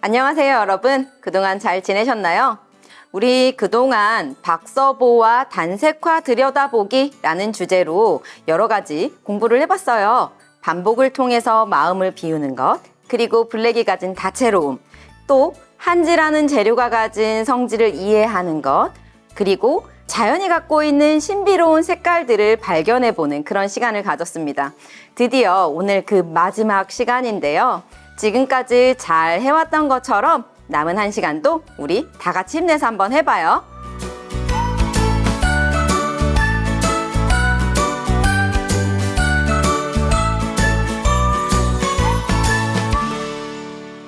안녕하세요, 여러분. 그동안 잘 지내셨나요? 우리 그동안 박서보와 단색화 들여다보기라는 주제로 여러 가지 공부를 해봤어요. 반복을 통해서 마음을 비우는 것, 그리고 블랙이 가진 다채로움, 또 한지라는 재료가 가진 성질을 이해하는 것, 그리고 자연이 갖고 있는 신비로운 색깔들을 발견해보는 그런 시간을 가졌습니다. 드디어 오늘 그 마지막 시간인데요. 지금까지 잘 해왔던 것처럼 남은 한 시간도 우리 다 같이 힘내서 한번 해봐요.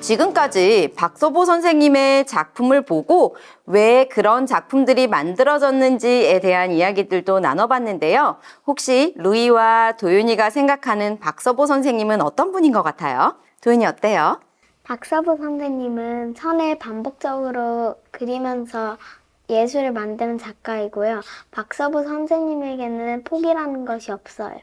지금까지 박서보 선생님의 작품을 보고 왜 그런 작품들이 만들어졌는지에 대한 이야기들도 나눠봤는데요. 혹시 루이와 도윤이가 생각하는 박서보 선생님은 어떤 분인 것 같아요? 도윤이 어때요? 박서보 선생님은 선을 반복적으로 그리면서 예술을 만드는 작가이고요. 박서보 선생님에게는 포기라는 것이 없어요.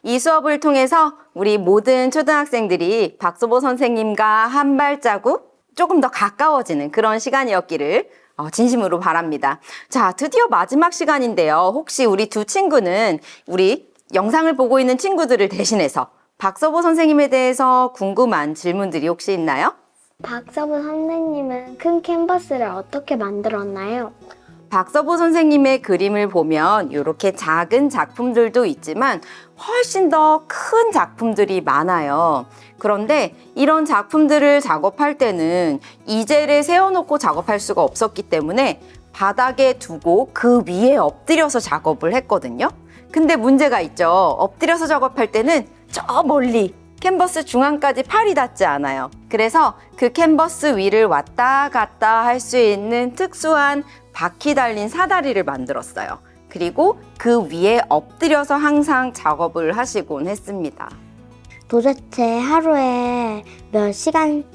이 수업을 통해서 우리 모든 초등학생들이 박서보 선생님과 한 발자국 조금 더 가까워지는 그런 시간이었기를 진심으로 바랍니다. 자, 드디어 마지막 시간인데요. 혹시 우리 두 친구는 우리 영상을 보고 있는 친구들을 대신해서 박서보 선생님에 대해서 궁금한 질문들이 혹시 있나요? 박서보 선생님은 큰 캔버스를 어떻게 만들었나요? 박서보 선생님의 그림을 보면 이렇게 작은 작품들도 있지만 훨씬 더 큰 작품들이 많아요. 그런데 이런 작품들을 작업할 때는 이젤을 세워놓고 작업할 수가 없었기 때문에 바닥에 두고 그 위에 엎드려서 작업을 했거든요. 근데 문제가 있죠. 엎드려서 작업할 때는 저 멀리 캔버스 중앙까지 팔이 닿지 않아요. 그래서 그 캔버스 위를 왔다 갔다 할 수 있는 특수한 바퀴 달린 사다리를 만들었어요. 그리고 그 위에 엎드려서 항상 작업을 하시곤 했습니다. 도대체 하루에 몇 시간씩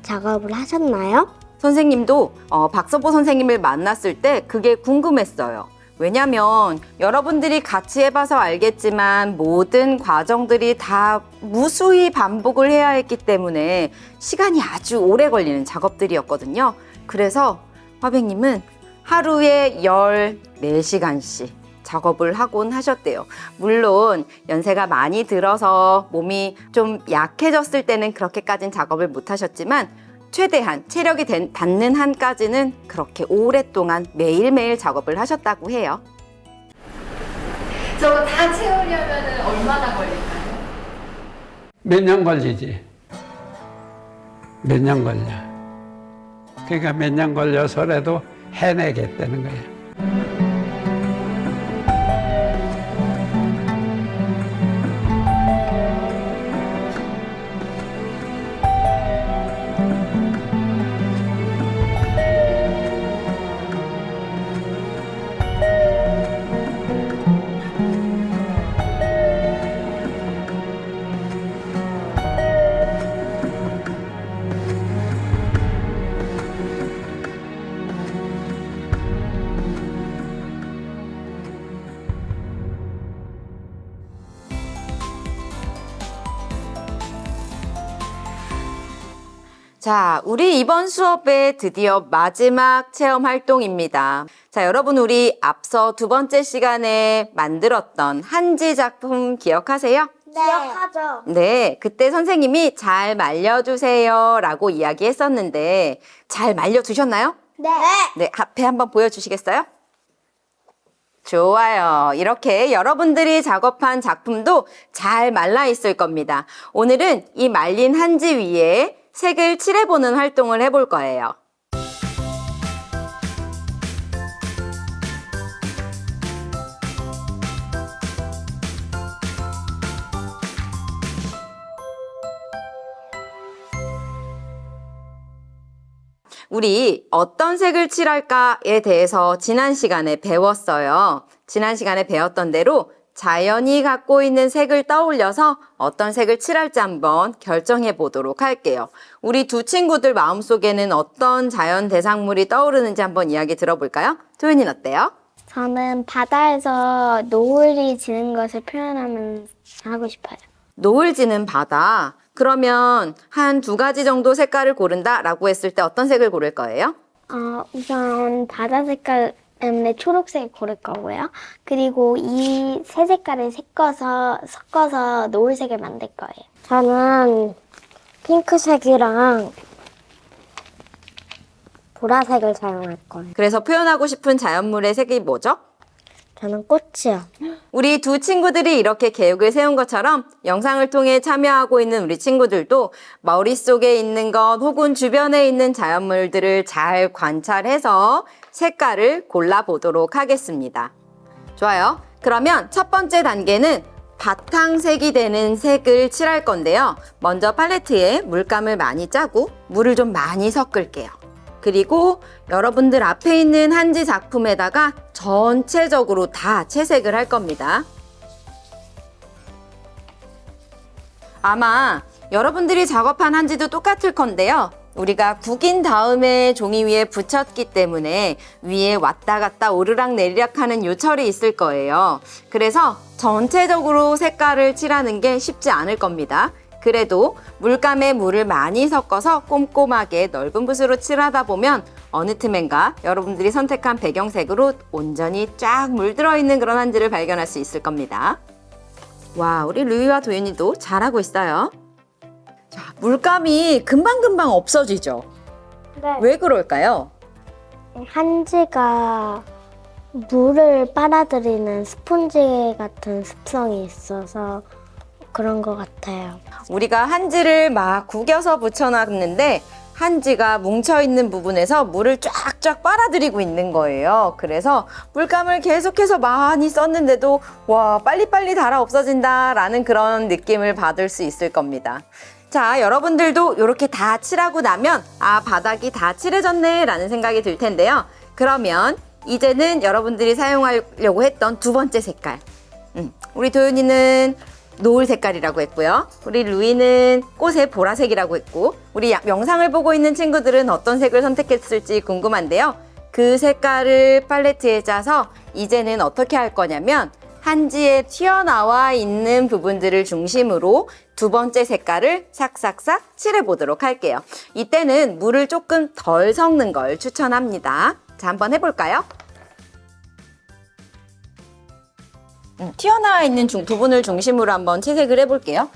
작업을 하셨나요? 선생님도 박서보 선생님을 만났을 때 그게 궁금했어요. 왜냐면 여러분들이 같이 해봐서 알겠지만 모든 과정들이 다 무수히 반복을 해야 했기 때문에 시간이 아주 오래 걸리는 작업들이었거든요. 그래서 화백님은 하루에 14시간씩 작업을 하곤 하셨대요. 물론 연세가 많이 들어서 몸이 좀 약해졌을 때는 그렇게까지는 작업을 못 하셨지만 최대한 체력이 닿는 한까지는 그렇게 오랫동안 매일매일 작업을 하셨다고 해요. 저거 다 채우려면 얼마나 걸릴까요? 몇 년 걸리지? 몇 년 걸려. 그러니까 몇 년 걸려서라도 해내겠다는 거야. 자, 우리 이번 수업의 드디어 마지막 체험 활동입니다. 자, 여러분 우리 앞서 두 번째 시간에 만들었던 한지 작품 기억하세요? 네. 기억하죠. 네, 그때 선생님이 잘 말려주세요 라고 이야기했었는데 잘 말려두셨나요? 네. 네, 앞에 한번 보여주시겠어요? 좋아요. 이렇게 여러분들이 작업한 작품도 잘 말라 있을 겁니다. 오늘은 이 말린 한지 위에 색을 칠해보는 활동을 해볼 거예요. 우리 어떤 색을 칠할까에 대해서 지난 시간에 배웠어요. 지난 시간에 배웠던 대로 자연이 갖고 있는 색을 떠올려서 어떤 색을 칠할지 한번 결정해 보도록 할게요. 우리 두 친구들 마음속에는 어떤 자연 대상물이 떠오르는지 한번 이야기 들어볼까요? 도윤이는 어때요? 저는 바다에서 노을이 지는 것을 표현하면 하고 싶어요. 노을 지는 바다. 그러면 한 2가지 정도 색깔을 고른다라고 했을 때 어떤 색을 고를 거예요? 우선 바다 색깔 때문에 초록색 고를 거고요. 그리고 이 세 색깔을 섞어서 노을색을 만들 거예요. 저는 핑크색이랑 보라색을 사용할 거예요. 그래서 표현하고 싶은 자연물의 색이 뭐죠? 저는 꽃이요. 우리 두 친구들이 이렇게 계획을 세운 것처럼 영상을 통해 참여하고 있는 우리 친구들도 머릿속에 있는 것 혹은 주변에 있는 자연물들을 잘 관찰해서 색깔을 골라보도록 하겠습니다. 좋아요. 그러면 첫 번째 단계는 바탕색이 되는 색을 칠할 건데요. 먼저 팔레트에 물감을 많이 짜고 물을 좀 많이 섞을게요. 그리고 여러분들 앞에 있는 한지 작품에다가 전체적으로 다 채색을 할 겁니다. 아마 여러분들이 작업한 한지도 똑같을 건데요. 우리가 구긴 다음에 종이 위에 붙였기 때문에 위에 왔다 갔다 오르락 내리락 하는 요철이 있을 거예요. 그래서 전체적으로 색깔을 칠하는 게 쉽지 않을 겁니다. 그래도 물감에 물을 많이 섞어서 꼼꼼하게 넓은 붓으로 칠하다 보면 어느 틈엔가 여러분들이 선택한 배경색으로 온전히 쫙 물들어 있는 그런 한지를 발견할 수 있을 겁니다. 와, 우리 루이와 도윤이도 잘하고 있어요. 자, 물감이 금방금방 없어지죠? 네. 왜 그럴까요? 한지가 물을 빨아들이는 스폰지 같은 습성이 있어서 그런 것 같아요. 우리가 한지를 막 구겨서 붙여놨는데 한지가 뭉쳐있는 부분에서 물을 쫙쫙 빨아들이고 있는 거예요. 그래서 물감을 계속해서 많이 썼는데도 와, 빨리빨리 닳아 없어진다 라는 그런 느낌을 받을 수 있을 겁니다. 자, 여러분들도 이렇게 다 칠하고 나면 아, 바닥이 다 칠해졌네 라는 생각이 들 텐데요. 그러면 이제는 여러분들이 사용하려고 했던 두 번째 색깔, 우리 도윤이는 노을 색깔이라고 했고요. 우리 루이는 꽃의 보라색이라고 했고, 우리 영상을 보고 있는 친구들은 어떤 색을 선택했을지 궁금한데요. 그 색깔을 팔레트에 짜서 이제는 어떻게 할 거냐면 한지에 튀어나와 있는 부분들을 중심으로 두 번째 색깔을 싹싹싹 칠해보도록 할게요. 이때는 물을 조금 덜 섞는 걸 추천합니다. 자, 한번 해볼까요? 튀어나와 있는 부분을 중심으로 한번 채색을 해볼게요.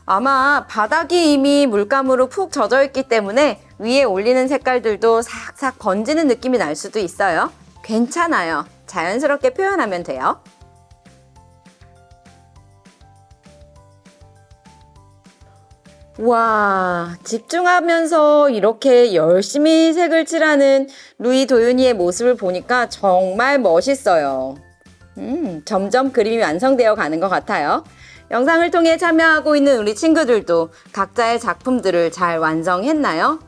아마 바닥이 이미 물감으로 푹 젖어 있기 때문에 위에 올리는 색깔들도 싹싹 번지는 느낌이 날 수도 있어요. 괜찮아요. 자연스럽게 표현하면 돼요. 와, 집중하면서 이렇게 열심히 색을 칠하는 루이 도윤이의 모습을 보니까 정말 멋있어요. 점점 그림이 완성되어 가는 것 같아요. 영상을 통해 참여하고 있는 우리 친구들도 각자의 작품들을 잘 완성했나요?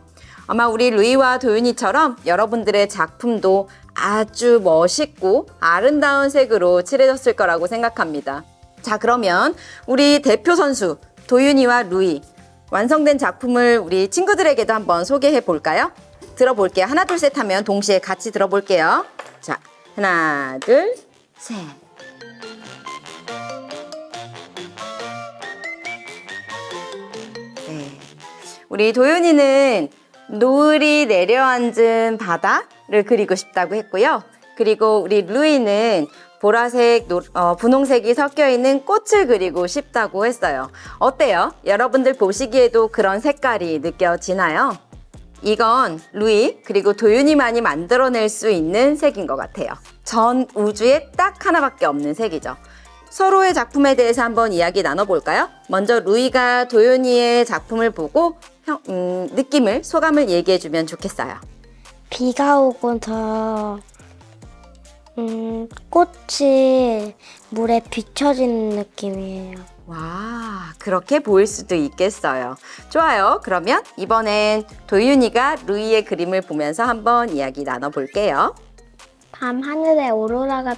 아마 우리 루이와 도윤이처럼 여러분들의 작품도 아주 멋있고 아름다운 색으로 칠해졌을 거라고 생각합니다. 자, 그러면 우리 대표 선수 도윤이와 루이 완성된 작품을 우리 친구들에게도 한번 소개해 볼까요? 들어볼게요. 하나, 둘, 셋 하면 동시에 같이 들어볼게요. 자, 하나, 둘, 셋. 네. 우리 도윤이는 노을이 내려앉은 바다를 그리고 싶다고 했고요. 그리고 우리 루이는 보라색, 분홍색이 섞여 있는 꽃을 그리고 싶다고 했어요. 어때요? 여러분들 보시기에도 그런 색깔이 느껴지나요? 이건 루이 그리고 도윤이만이 만들어낼 수 있는 색인 것 같아요. 전 우주에 딱 하나밖에 없는 색이죠. 서로의 작품에 대해서 한번 이야기 나눠볼까요? 먼저 루이가 도윤이의 작품을 보고 느낌을, 소감을 얘기해주면 좋겠어요. 비가 오고서 꽃이 물에 비춰지는 느낌이에요. 와, 그렇게 보일 수도 있겠어요. 좋아요. 그러면 이번엔 도윤이가 루이의 그림을 보면서 한번 이야기 나눠볼게요. 밤 하늘에 오로라가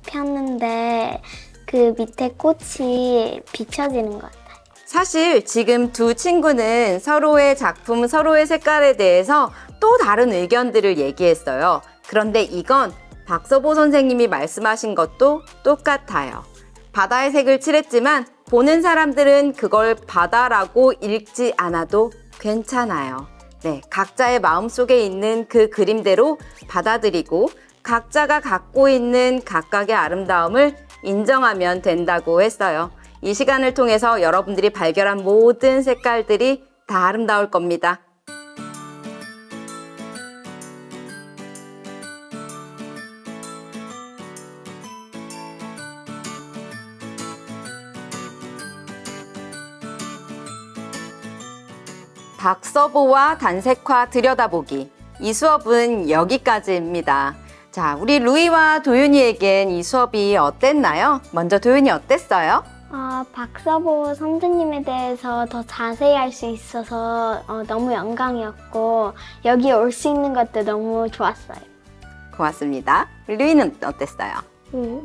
폈는데 그 밑에 꽃이 비춰지는 것 같아요. 사실 지금 두 친구는 서로의 작품, 서로의 색깔에 대해서 또 다른 의견들을 얘기했어요. 그런데 이건 박서보 선생님이 말씀하신 것도 똑같아요. 바다의 색을 칠했지만 보는 사람들은 그걸 바다라고 읽지 않아도 괜찮아요. 네, 각자의 마음속에 있는 그 그림대로 받아들이고 각자가 갖고 있는 각각의 아름다움을 인정하면 된다고 했어요. 이 시간을 통해서 여러분들이 발견한 모든 색깔들이 다 아름다울 겁니다. 박서보와 단색화 들여다보기. 이 수업은 여기까지입니다. 자, 우리 루이와 도윤이에겐 이 수업이 어땠나요? 먼저 도윤이 어땠어요? 박서보 선생님에 대해서 더 자세히 알 수 있어서 너무 영광이었고 여기 올 수 있는 것도 너무 좋았어요. 고맙습니다. 루이는 어땠어요?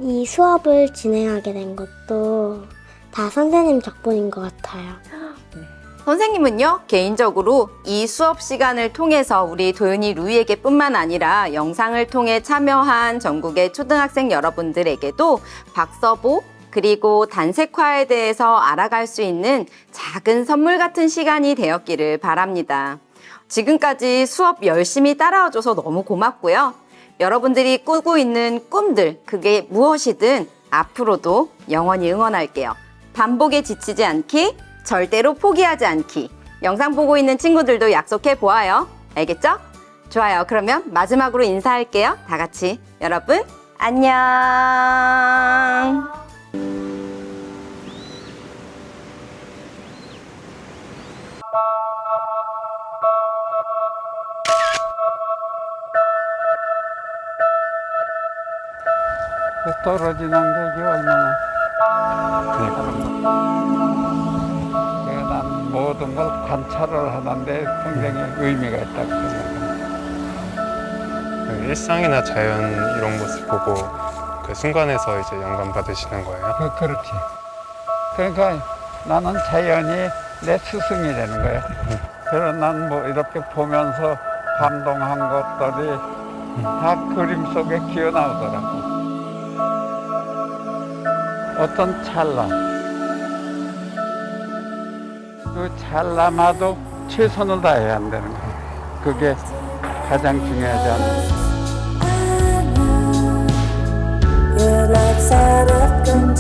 이 수업을 진행하게 된 것도 다 선생님 덕분인 것 같아요. 선생님은요, 개인적으로 이 수업 시간을 통해서 우리 도윤이 루이에게 뿐만 아니라 영상을 통해 참여한 전국의 초등학생 여러분들에게도 박서보 그리고 단색화에 대해서 알아갈 수 있는 작은 선물 같은 시간이 되었기를 바랍니다. 지금까지 수업 열심히 따라와줘서 너무 고맙고요. 여러분들이 꾸고 있는 꿈들, 그게 무엇이든 앞으로도 영원히 응원할게요. 반복에 지치지 않기, 절대로 포기하지 않기. 영상 보고 있는 친구들도 약속해 보아요. 알겠죠? 좋아요. 그러면 마지막으로 인사할게요. 다 같이. 여러분, 안녕. 떨어지는 게 이게 얼마나. 그러니까 난 모든 걸 관찰을 하는데 굉장히 의미가 있다고 생각합니다. 그 일상이나 자연 이런 모습 보고 그 순간에서 이제 영감 받으시는 거예요? 그렇지. 그러니까 나는 자연이 내 스승이 되는 거야. 그래서 난 뭐 이렇게 보면서 감동한 것들이 다 그림 속에 기어 나오더라고. 어떤 찰나, 그 찰나마도 최선을 다해야 한다는 거야. 그게 가장 중요하지 않나. Your lights are up and